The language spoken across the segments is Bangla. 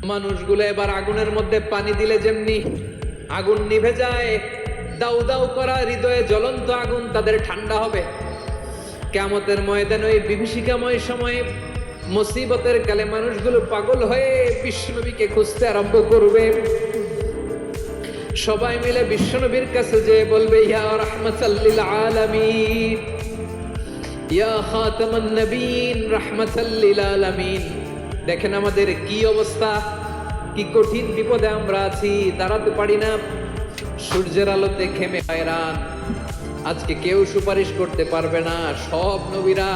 মানুষগুলো এবার আগুনের মধ্যে পানি দিলে যেমনি আগুন নিভে যায়, দাউ দাউ করা হৃদয়ে জ্বলন্ত আগুন তাদের ঠান্ডা হবে। কিয়ামতের ময়দানে ওই বিভীষিকাময় সময়ে মুসিবতের কালে মানুষগুলো পাগল হয়ে বিশ্বনবীকে খুঁজতে আরম্ভ করবে। সবাই মিলে বিশ্বনবীর কাছে যেয়ে বলবে, ইয়া রাহমাতাল লিল আলামিন, ইয়া খাতামান নবীন, রাহমাতাল লিল আলামিন। দেখেন আমাদের কি অবস্থা, কি কঠিন বিপদে আমরা আছি, দাঁড়াতে পারি না, সূর্যের আলোতে ঘেমে হয়রান। আজকে কেউ সুপারিশ করতে পারবে না। সব নবীরা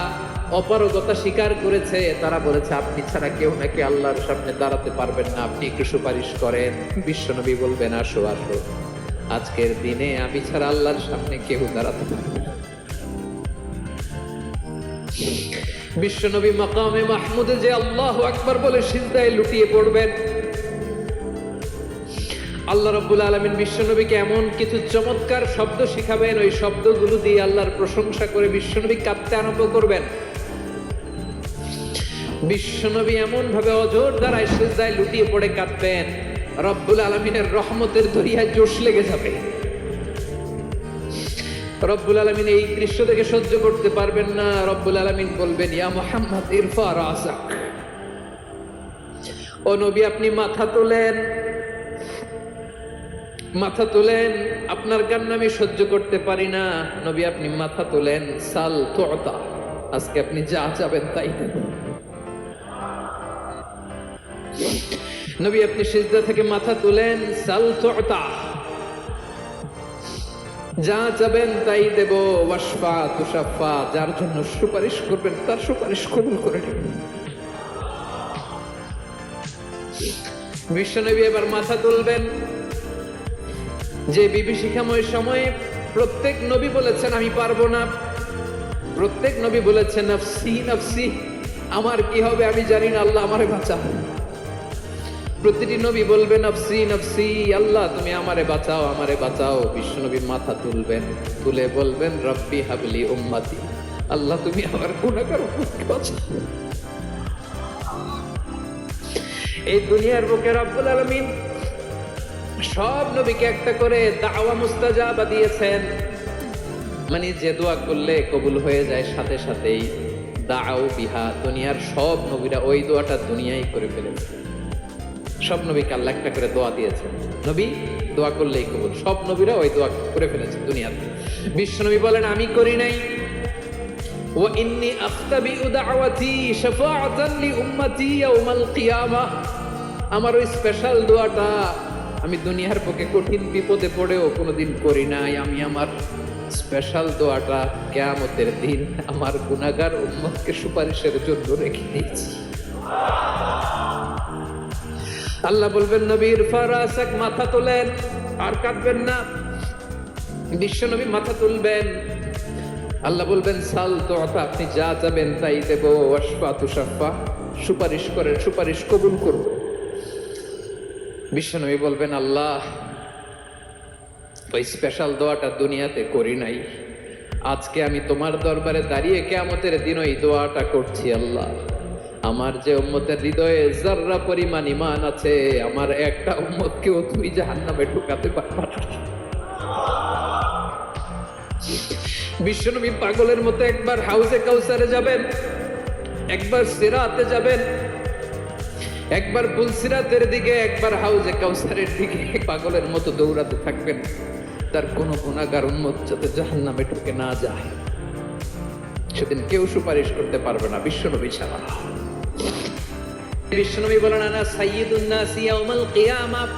অপারগতা স্বীকার করেছে, তারা বলেছে আপনি ছাড়া কেউ নাকি আল্লাহর সামনে দাঁড়াতে পারবেন না, আপনি একটু সুপারিশ করেন। বিশ্বনবী বলবেন, আসো আসো, আজকের দিনে আমি ছাড়া আল্লাহর সামনে কেউ দাঁড়াতে পারবে না। বিশ্বনবী মাকামে মাহমুদে যে আল্লাহু আকবার বলে সিজদায় লুটিয়ে পড়বেন। আল্লাহ রাব্বুল আলামিন বিশ্বনবীকে এমন কিছু চমৎকার শব্দ শিখাবেন, ওই শব্দগুলো দিয়ে আল্লাহর প্রশংসা করে বিশ্বনবী কাঁদতে আরম্ভ করবেন। বিশ্বনবী এমন ভাবে অজর দ্বারায় সিজদায় লুটিয়ে পড়ে কাঁদবেন, রব্বুল আলামিনের রহমতের দরিয়ায় জোশ লেগে যাবে। রব্বুল আলামিন এই দৃশ্য দেখে সহ্য করতে পারবেন না। রব্বুল আলামিন বলবেন, ইয়া মুহাম্মদ ইরফা রাসাক, ও নবী আপনি মাথা তোলেন, মাথা তোলেন, আপনার কান্না আমি সহ্য করতে পারি না। নবী আপনি মাথা তোলেন, সাল তুতা, আজকে আপনি যা চাবেন তাই দেব। নবী আপনি সিজদা থেকে মাথা তুলেন, সাল তুতা, যা চাবেন তাই দেব। ওয়াশফা তুশাফা, যার জন্য সুপারিশ করবেন তার সুপারিশ কবুল করে নেবেন। বিশ্বনবী এবার মাথা তুলবেন। যে বিভীষিকাময় সময়ে প্রত্যেক নবী বলেছেন আমি পারবো না, প্রত্যেক নবী বলেছেন নফসি নফসি, আমার কি হবে আমি জানি না, আল্লাহ আমারে বাঁচাও। প্রতিটি নবী বলবেন নফসি নফসি, আল্লাহ তুমি আমারে বাঁচাও, আমারে বাঁচাও। বিশ্বনবী মাথা তুলবেন, তুলে বলবেন রব্বি হাবলি উম্মতি, আল্লাহ তুমি আমার গুনাহগার উম্মতকে বাঁচাও। এই দুনিয়ার বুকে রব্বুল আলামিন সব নবীকে একটা করে দাওয়া মুস্তাজাবা দিয়েছেন, মানে যে দোয়া করলে কবুল হয়ে যায় সাথে সাথেই। দাও বিহা, দুনিয়ার সব নবীরা ওই দোয়াটা দুনিয়ায় করে ফেলেছে। সব নবীকে আল্লাহ একটা করে দোয়া দিয়েছেন, নবী দোয়া করলেই কবুল। সব নবীরা ওই দোয়া করে ফেলেছে দুনিয়াতে। বিশ্বনবী বলেন আমি করি নাই। ওয়া ইন্নী আখতাবিউ দাওয়াতি শাফাআতান লি উম্মতি ইয়াউমাল কিয়ামাহ, আমার ওই স্পেশাল দোয়াটা আমি দুনিয়ার পক্ষে কঠিন বিপদে পড়েও কোনোদিন করি নাই। আমি আমার স্পেশাল দোয়াটা কিয়ামতের দিন আমার গুনাহগার উম্মতকে সুপারিশের জন্য রেখে দিয়েছি। আল্লাহ বলবেন নবী ইরফা রাসাক, মাথা তোলেন, আর কাঁদবেন না। বিশ্বনবী মাথা তুলবেন, আল্লাহ বলবেন সাল তুতা, আপনি যা চাবেন তাই দেব। ওয়াশফা তুশাফা, সুপারিশ করেন, সুপারিশ কবুল করব। বিশ্বনবী বলবেন আল্লাহ ওই স্পেশাল দোয়াটা দুনিয়াতে করি নাই, আজকে আমি তোমার দরবারে দাঁড়িয়ে কিয়ামতের দিন ওই দোয়াটা করছি। আল্লাহ আমার যে উম্মতের হৃদয়ে যাররা পরিমাণ ঈমান আছে, আমার একটা উম্মতকেও তুমি জাহান্নামে ঢুকাতে পারবা না। বিশ্বনবী পাগলের মতো একবার হাউজে কাউসারে যাবেন, একবার সিরাতে যাবেন, একবার পুলসিরাতের দিকে, একবার হাউজে কাউসারের দিকে পাগলের মতো দৌড়াতে থাকবেন। তার কোন গুনাহগার উম্মত যাতে জাহান্নামে ঢুকে না যায়, সেদিন কেউ সুপারিশ করতে পারবে না বিশ্বনবী ছাড়া। বিশ্বনবী বলেন আনা সাইয়্যিদুন নাসি ইয়াউমাল কিয়ামাহ,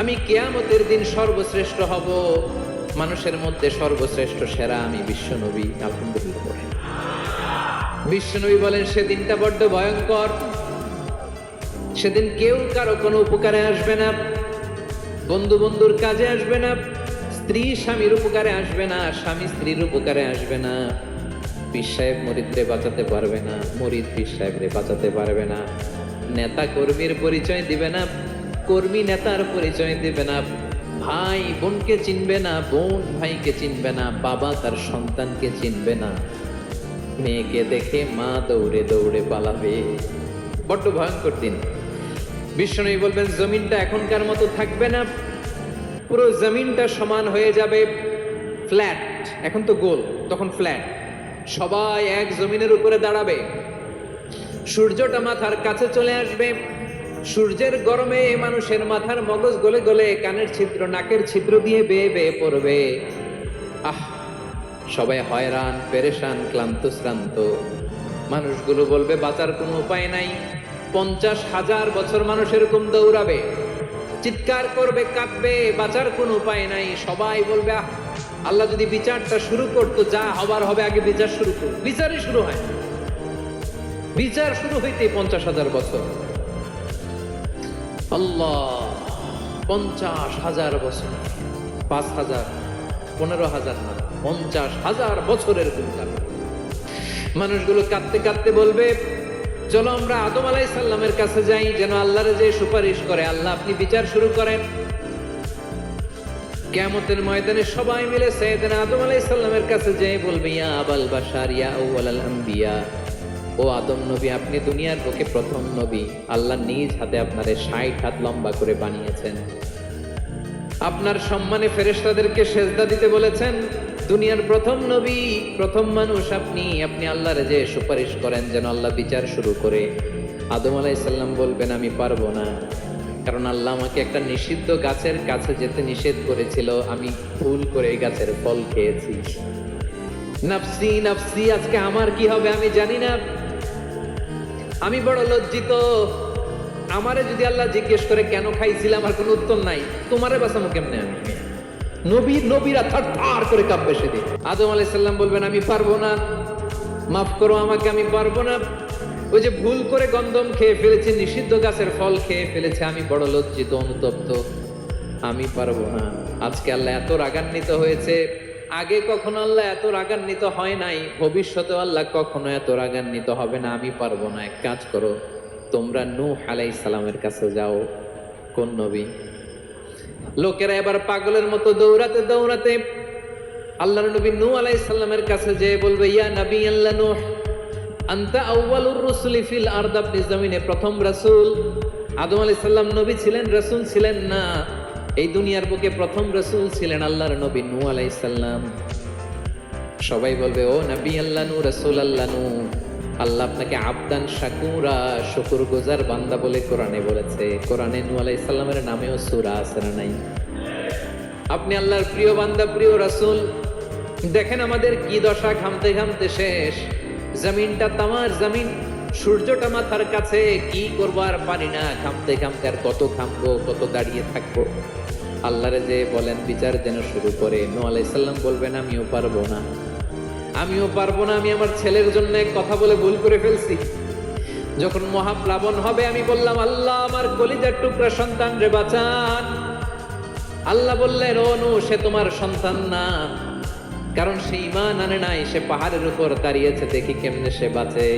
আমি কিয়ামতের দিন সর্বশ্রেষ্ঠ হব, মানুষের মধ্যে সর্বশ্রেষ্ঠ সেরা আমি বিশ্বনবী। আলহামদুলিল্লাহ। বিশ্বনবী বলেন সেদিনটা বড্ড ভয়ঙ্কর, সেদিন কেউ কারো কোনো উপকারে আসবে না, বন্ধু বন্ধুর কাজে আসবে না, স্ত্রী স্বামীর উপকারে আসবে না, স্বামী স্ত্রীর উপকারে আসবে না, পীর সাহেব মুরিদরে বাঁচাতে পারবে না, মুরিদ পীর সাহেবরে বাঁচাতে পারবে না, নেতা কর্মীর পরিচয় দিবে না, কর্মী নেতার পরিচয় দিবে না, ভাই বোনকে চিনবে না, বোন ভাইকে চিনবে না, বাবা তার সন্তানকে চিনবে না, মেয়েকে দেখে মা দৌড়ে দৌড়ে পালাবে, বড্ড ভয়ঙ্কর দিন। বিশ্বনবী বলবেন জমিনটা এখনকার মতো থাকবে না, পুরো জমিনটা সমান হয়ে যাবে, ফ্ল্যাট। এখন তো গোল, তখন ফ্ল্যাট। সবাই এক জমিনের উপরে দাঁড়াবে, সূর্যটা মাথার কাছে চলে আসবে, সূর্যের গরমে মানুষের মাথার মগজ গলে গলে কানের ছিদ্র নাকের ছিদ্র দিয়ে বেয়ে বেয়ে পড়বে। আহ, সবাই হয়রান, পেরেশান, ক্লান্ত শ্রান্ত। মানুষগুলো বলবে বাঁচার কোনো উপায় নাই। 50,000 বছর মানুষ এরকম দৌড়াবে, চিৎকার করবে, কাঁদবে, বাঁচার কোনো উপায় নাই। সবাই বলবে আহ, আল্লাহ যদি বিচারটা শুরু করতো, যা হবার হবে, আগে বিচার শুরু করুন। বিচারই শুরু হয়, বিচার শুরু হইতে 50,000 বছর। আল্লাহ, 50,000 বছর, 5,000, 15,000 না, 50,000 বছরের গুণগান। মানুষগুলো কাঁদতে কাঁদতে বলবে চলো আমরা আদম আলাইহিস সালামের কাছে যাই, যেন আল্লাহর যে সুপারিশ করে, আল্লাহ আপনি বিচার শুরু করেন। কিয়ামতের ময়দানে সবাই মিলে সাইয়েদনা আদম আলাইহিস সালামের কাছে যেয়ে বলবে ইয়া আবাল বাশার ইয়া আউয়ালাল আম্বিয়া, ও আদম নবী, আপনি দুনিয়ার বুকে প্রথম নবী। আল্লাহ নিজ হাতে আপনারে 60 হাত লম্বা করে বানিয়েছেন, আপনার সম্মানে ফেরেশতাদেরকে সেজদা দিতে বলেছেন। দুনিয়ার প্রথম নবী, প্রথম মানুষ আপনি। আপনি আল্লাহর যে সুপারিশ করেন যেন আল্লাহ বিচার শুরু করে। আদম আলাইহিস সালাম বলবেন আমি পারবো না, কারণ আল্লাহ আমাকে একটা নিষিদ্ধ গাছের কাছে যেতে নিষেধ করেছিল, আমি ভুল করে এই গাছের ফল খেয়েছি। নাফসি নাফসি, আজকে আমার কি হবে আমি জানি না, আমি বড় লজ্জিত। আমারে যদি আল্লাহ জিজ্ঞেস করে কেন খাইছিলাম, আমার কোনো উত্তর নাই। তোমারে বাঁচাবো কেমনে আমি? নবীরা থার করে কাঁপবে সেদিন। আদম আলাইহিস সালাম বলবেন আমি পারবো না, মাফ করো আমাকে, আমি পারবো না। ওই যে ভুল করে গন্ধম খেয়ে ফেলেছি, নিষিদ্ধ গাছের ফল খেয়ে ফেলেছে, আমি বড় লজ্জিত, অনুতপ্ত, আমি পারবো না। আজকে আল্লাহ এত রাগান্বিত হয়েছে, আগে কখনো আল্লাহ এত রাগান্বিত হয় নাই, ভবিষ্যতে আল্লাহ কখনো এত রাগান্বিত হবে না। আমি পারবো না। এক কাজ করো, তোমরা নূহ আলাইহিস সালামের কাছে যাও। কোন নবী? লোকেরা এবার পাগলের মতো দৌড়াতে দৌড়াতে আল্লাহর নবী নূহ আলাইহিস সালামের কাছে যেয়ে বলবে ইয়া নবী আল্লাহ নূহ, আনতা আউয়ালুর রাসূলি ফিল আরদ, আপনি জমিনে প্রথম রাসূল। আদম আলাইহিস সালাম নবী ছিলেন, রাসূল ছিলেন না। এই দুনিয়ার বুকে প্রথম রাসূল ছিলেন আল্লাহর নবী নূহ আলাইহিস সালাম। সবাই বলবে ও নবী আল্লাহ নূহ, রাসূল আল্লাহ নূহ, আল্লাহ আপনাকে আবদান শাকুরা, শুকরগুজার বান্দা বলে কোরআনে বলেছে। কোরআনে নূহ আলাইহিস সালামের নামেও সূরা আছে না নাই? আপনি আল্লাহর প্রিয় বান্দা, প্রিয় রাসূল। দেখেন আমাদের কি দশা, ঘামতে ঘামতে শেষ। জমিনটা তামার জমিন, সূর্যটা মাথার কাছে, কি করবো আর পারি না, ঘামতে ঘামতে আর কত ঘামবো, কত দাঁড়িয়ে থাকবো। আল্লাহরে যে বলেন বিচার যেন শুরু করে। নূহ আলাইহিস সালাম বলবেন আমিও পারবো না, আমিও পারবো না। আমি আমার ছেলের জন্য কথা বলে ভুল করে ফেলছি। যখন মহাপ্লাবন হবে আমি বললাম আল্লাহ আমার কলিজার টুকরা সন্তান রে বাঁচান। আল্লাহ বললেন ও নূহ, সে তোমার সন্তান না, কারণ সে ঈমান আনে নাই, সে পাহাড়ের উপর দাঁড়িয়েছে, দেখি কেমনে সে বাঁচে।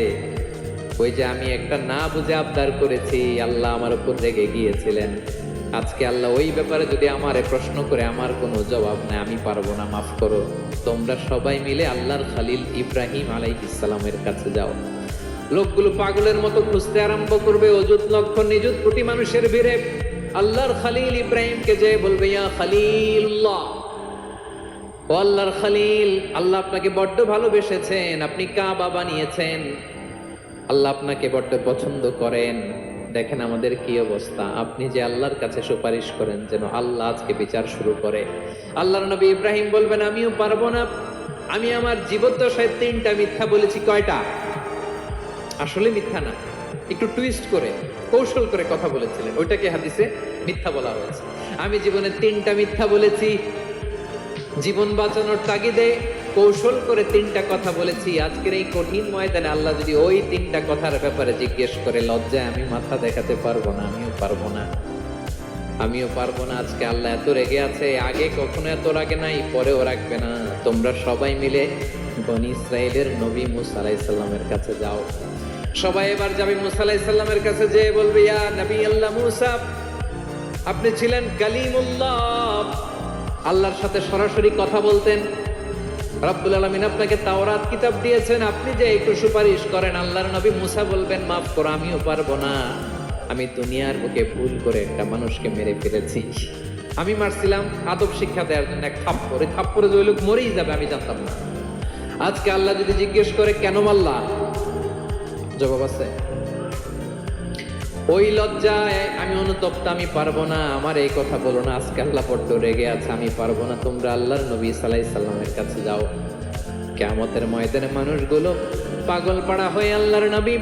ওই যে আমি একটা না বুঝে আবদার করেছি, আল্লাহ আমার উপর রেগে গিয়েছিলেন। আজকে আল্লাহ ওই ব্যাপারে যদি আমারে প্রশ্ন করে, আমার কোনো জবাব নাই, আমি পারবো না, মাফ করো। তোমরা সবাই মিলে আল্লাহর খলিল ইব্রাহিম আলাইহিস সালামের কাছে যাও। লোকগুলো পাগলের মতো খুঁজতে আরম্ভ করবে, অযুত লক্ষ নিযুত কোটি মানুষের ভিড়ে আল্লাহর খলিল ইব্রাহিমকে যে বলবে ইয়া খলিলুল্লাহ, ও আল্লাহর খলিল, আল্লাহ আপনাকে বড্ড ভালোবেসেছেন, আপনি কাবা বানিয়েছেন, আল্লাহ আপনাকে বড্ড পছন্দ করেন। দেখেন আমাদের কি অবস্থা। আপনি যে আল্লাহর কাছে সুপারিশ করেন যেন আল্লাহ আজকে বিচার শুরু করে। আল্লাহর নবী ইব্রাহিম বলবেন আমিও পারবো না, আমি আমার জীবদ্দশায় 3টা মিথ্যা বলেছি। কয়টা? আসলে মিথ্যা না, একটু টুইস্ট করে, কৌশল করে কথা বলেছিলেন, ওইটাকে হাদিসে মিথ্যা বলা হয়েছে। আমি জীবনে 3টা মিথ্যা বলেছি, জীবন বাঁচানোর তাগিদে কৌশল করে 3টা কথা বলেছি। আজকের এই কঠিন ময়দানে আল্লাহ যদি ওই 3টা কথার ব্যাপারে জিজ্ঞেস করে, লজ্জায় আমি মাথা দেখাতে পারবো না, আমিও পারবো না, আমিও পারবো না। আজকে আল্লাহ এত রেগে আছে, আগে কখনো এত রাগে নাই, পরেও রাখবে না। তোমরা সবাই মিলে বনি ইসরাইলের নবী মূসা আলাইহিস সালামের কাছে যাও। সবাই এবার যাবে মূসা আলাইহিস সালামের কাছে, যে বলবে ইয়া নবী আল্লাহ মূসা, আপনি ছিলেন কালিমুল্লাহ, আল্লাহর সাথে সরাসরি কথা বলতেন। রব্বুল আলামিন আপনাকে তাওরাত কিতাব দিয়েছেন, আপনি যে একটু সুপারিশ করেন। আল্লাহর নবী মুসা বলবেন, মাফ করো, আমিও পারবো না। আমি দুনিয়ার বুকে ভুল করে একটা মানুষকে মেরে ফেলেছি। আমি মারছিলাম আদব শিক্ষা দেওয়ার জন্য, এক থাপ্পড়, এই থাপ্পড়ে যে ওই লোক মরেই যাবে আমি জানতাম না। আজকে আল্লাহ যদি জিজ্ঞেস করে কেন মারলা, জবাব আছে? ওই লজ্জায় আমি অনুতপ্ত, আমি পারবো না, আমার এই কথা বলো না। আজকে আল্লাহ বড্ড রেগে আছে, আমি পারবো না। তোমরা আল্লাহর নবী ঈসা আলাইহিস সালামের কাছে যাও। কিয়ামতের ময়দানে মানুষগুলো পাগল পাড়া হয়ে আল্লাহর নবী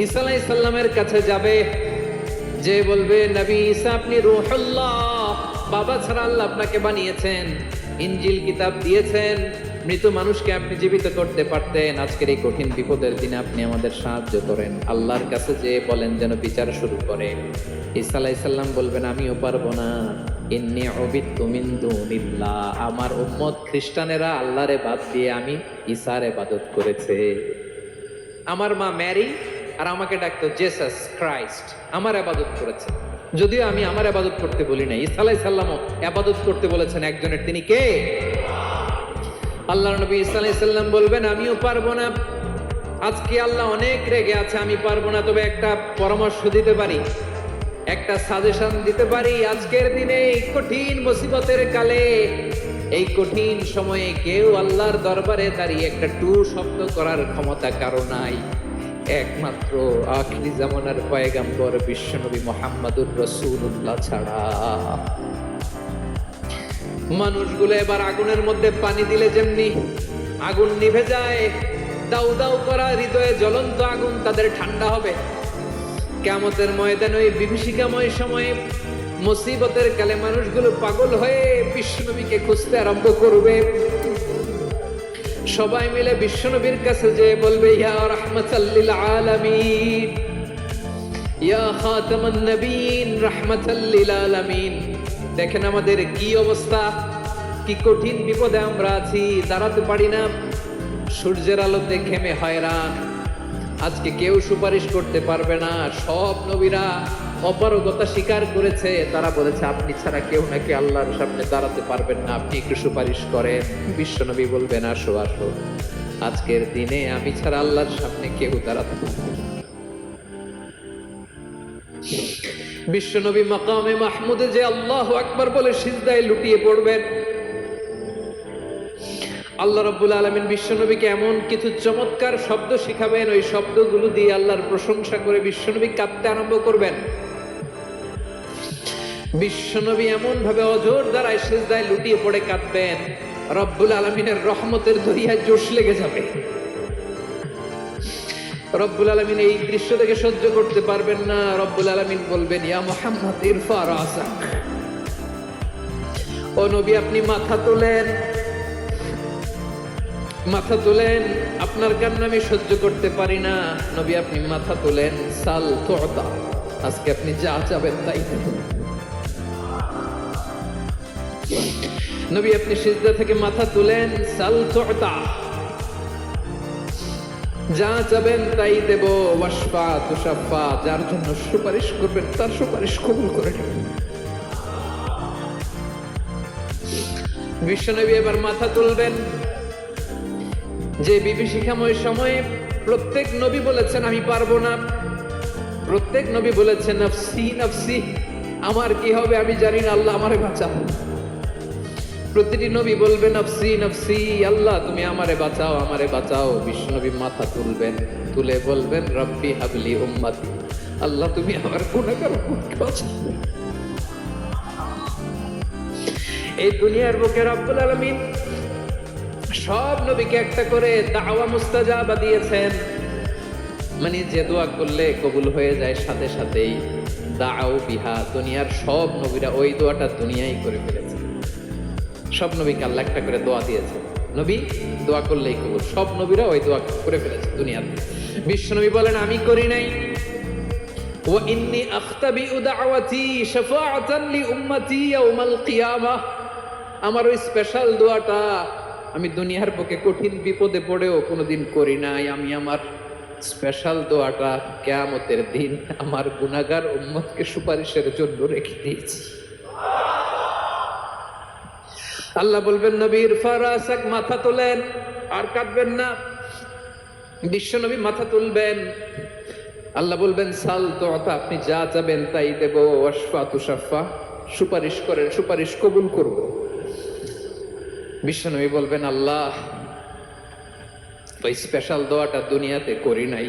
ঈসা আলাইহিস সালামের কাছে যাবে, যে বলবে, নবী ঈসা আপনি রূহুল্লাহ, বাবা ছাড়া আল্লাহ আপনাকে বানিয়েছেন, ইনজিল কিতাব দিয়েছেন, মৃত মানুষকে আপনি জীবিত করতে পারতেন। আজকের এই কঠিন বিপদের দিনে আপনি আমাদের সাহায্য করেন। আল্লাহর কাছে যে বলেন যেন বিচার শুরু করে। ঈসা আলাইহিস সালাম বলবেন, আমিও পারবো না। ইন্নী উবিদতু মিন দুনিল্লাহ, আমার উম্মত খ্রিস্টানেরা আল্লাহরে বাদ দিয়ে আমি ঈসার ইবাদত করেছে। আমার মা ম্যারি আর আমাকে ডাকতো জেসাস ক্রাইস্ট, আমার ইবাদত করেছে। যদিও আমি আমার ইবাদত করতে বলি না, ঈসা আলাইহিস সালামও ইবাদত করতে বলেছেন একজনের, তিনি কে? আল্লাহর নবী ঈসা আলাইহিস সালাম বলবেন, আমিও পারবো না। আজকে আল্লাহ অনেক রেগে আছে, আমি পারবো না। তবে একটা পরামর্শ দিতে পারি, একটা সাজেশন দিতে পারি। আজকের দিনে এই কঠিন মুসিবতের কালে, এই কঠিন সময়ে কেউ আল্লাহর দরবারে দাঁড়িয়ে একটা টু শব্দ করার ক্ষমতা কারো নাই, একমাত্র আখিরি জামানার পয়গম্বর বিশ্বনবী মুহাম্মদুর রাসূলুল্লাহ ছাড়া। মানুষগুলো এবার আগুনের মধ্যে পানি দিলে যেমনি আগুন নিভে যায়, দাউ দাউ করা হৃদয়ে জ্বলন্ত আগুন তাদের ঠান্ডা হবে। কিয়ামতের ময়দানে ওই বিভীষিকাময় সময়ে, মুসিবতের কালে মানুষগুলো পাগল হয়ে বিশ্বনবীকে খুঁজতে আরম্ভ করবে। সবাই মিলে বিশ্বনবীর কাছে যে বলবে, ইয়া রাহমাতাল লিল আলামিন, ইয়া খাতামান নবীন, রাহমাতাল লিল আলামিন। দেখেন আমাদের কি অবস্থা, কি কঠিন বিপদে আমরা আছি, দাঁড়াতে পারি না, সূর্যের আলোতে ঘেমে হয়রান। আজকে কেউ সুপারিশ করতে পারবে না। সব নবীরা অপারগতা স্বীকার করেছে, তারা বলেছে আপনি ছাড়া কেউ নাকি আল্লাহর সামনে দাঁড়াতে পারবেন না, আপনি একটু সুপারিশ করেন। বিশ্বনবী বলবেন, আসো আসো, আজকের দিনে আমি ছাড়া আল্লাহর সামনে কেউ দাঁড়াতে পারবে না। বিশ্বনবী মাকামে মাহমুদে যে আল্লাহু আকবার বলে সিজদায় লুটিয়ে পড়বেন। আল্লাহ রাব্বুল আলামিন বিশ্বনবীকে এমন কিছু চমৎকার শব্দ শিখাবেন, ওই শব্দগুলো দিয়ে আল্লাহর প্রশংসা করে বিশ্বনবী কাঁদতে আরম্ভ করবেন। বিশ্বনবী এমন ভাবে অজোর দ্বারায় সিজদায় লুটিয়ে পড়ে কাঁদবেন, রব্বুল আলামিনের রহমতের দরিয়ায় জোশ লেগে যাবে। রব্বুল আলামিন এই দৃশ্য থেকে সহ্য করতে পারবেন না। রব্বুল আলামিন বলবেন, ইয়া মুহাম্মদ ইরফা রাসাক, ও নবী আপনি মাথা তোলেন, মাথা তোলেন, আপনার কান্না আমি সহ্য করতে পারি না। নবী আপনি মাথা তোলেন, সাল তুতা, আজকে আপনি যা চাবেন তাই দেবেন। নবী আপনি সিজদা থেকে মাথা তুলেন, সাল তুতা, যা চাবেন তাই দেব। ওয়াশফা তুশাফা, যার জন্য সুপারিশ করবেন তার সুপারিশ কবুল করে নেবেন। বিশ্বনবী এবার মাথা তুলবেন। যে বিভীষিকাময় সময়ে প্রত্যেক নবী বলেছেন আমি পারবো না, প্রত্যেক নবী বলেছেন নফসি নফসি, আমার কি হবে আমি জানি না, আল্লাহ আমারে বাঁচাও। প্রতিটি নবী বলবেন নফসি নফসি, আল্লাহ তুমি আমারে বাঁচাও, আমারে বাঁচাও। বিশ্বনবী মাথা তুলবেন, তুলে বলবেন রব্বি হাবলি উম্মতি, আল্লাহ তুমি আমার গুনাহগার উম্মতকে বাঁচাও। এই দুনিয়ার বুকে রব্বুল আলামিন সব নবীকে একটা করে দাওয়া মুস্তাজাবা দিয়েছেন, মানে যে দোয়া করলে কবুল হয়ে যায় সাথে সাথেই। দাও বিহা, দুনিয়ার সব নবীরা ওই দোয়াটা দুনিয়ায় করে ফেলেছে। সব নবীকে আল্লাহ একটা করে দোয়া দিয়েছে, নবী দোয়া করলেই কবুল। সব নবীরা ওই দোয়া করে ফেলেছে দুনিয়াতে। বিশ্বনবী বলেন আমি করি নাই। ওয়া ইন্নী আখতাবিউ দাওয়াতি শাফাআতান লি উম্মতি ইয়াউমাল কিয়ামাহ, আমার ওই স্পেশাল দোয়াটা আমি দুনিয়ার বুকে কঠিন বিপদে পড়েও কোনোদিন করি নাই। আমি আমার স্পেশাল দোয়াটা কিয়ামতের দিন আমার গুনাহগার উম্মতকে সুপারিশের জন্য রেখে দিয়েছি। আল্লাহ বলবেন নবীর ফারাসাক, মাথা তোলেন, আর কাঁদবেন না। বিশ্ব নবী মাথা তুলবেন। আল্লাহ বলবেন সাল তো, আপনি যা চাবেন তাই দেব। ওয়াশফা তুশাফা, সুপারিশ করেন, সুপারিশ কবুল করব। বিশ্ব নবী বলবেন আল্লাহ, ওই স্পেশাল দোয়াটা দুনিয়াতে করি নাই,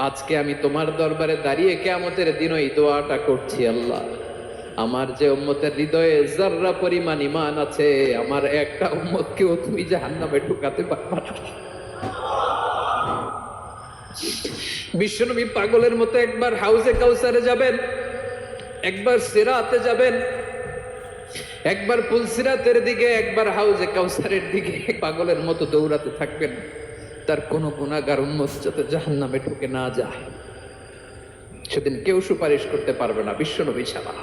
আজকে আমি তোমার দরবারে দাঁড়িয়ে কিয়ামতের দিন ওই দোয়াটা করছি। আল্লাহ, আমার যে উম্মতের হৃদয়ে যাররা পরিমাণ ঈমান আছে, আমার একটা উম্মতকেও তুমি জাহান্নামে ঢুকাতে পারবা না। বিশ্বনবী পাগলের মতো একবার হাউজে কাউসারে যাবেন, একবার সিরাতে যাবেন, একবার পুলসিরাতের দিকে, একবার হাউজে কাউসারের দিকে পাগলের মতো দৌড়াতে থাকবেন। তার কোনো গুনাহগার উম্মত যাতে জাহান্নামে ঢুকে না যায়। সেদিন কেউ সুপারিশ করতে পারবে না বিশ্বনবী ছাড়া।